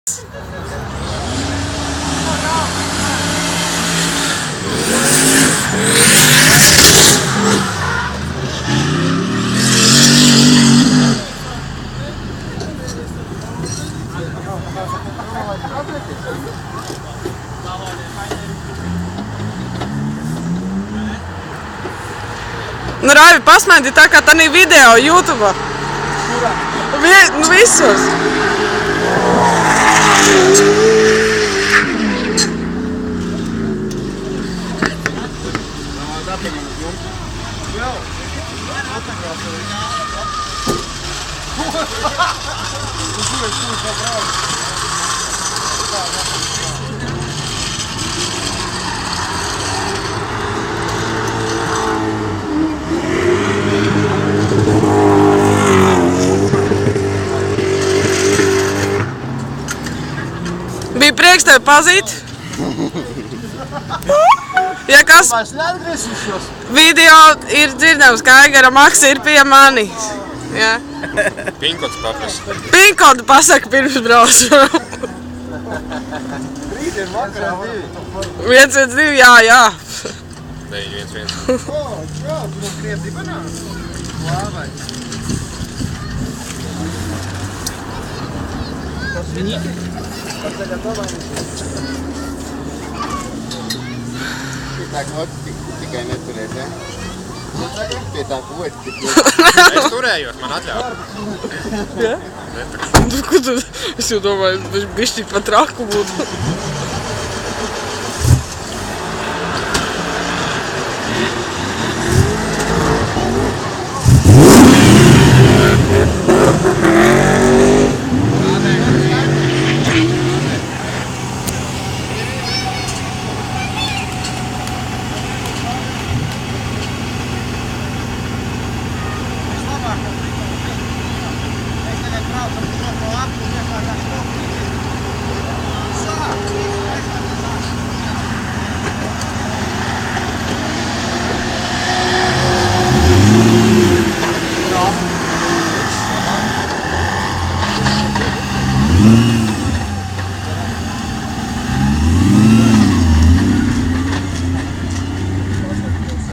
Nu, Raivi, pasmaidi tā kā tanī video YouTube. Nu, visos. Bija prieks tevi pazīt. Ja kas video ir dzirdams, ka Aigara Maksa ir pie manis. Ja. Pinkodu paprasa. Pinkodu pasaka pirms braucam. Rītdien vakarā 112, jā. 911. Jā, tu no Krievdi banāns. Lāvai. Tā kā tikai neturēt, ja? Pie tā koķa tik Es turējos, man atļauj. Ja? Ko tu? Es jau domāju, bišķi pat traku būtu. neturēt.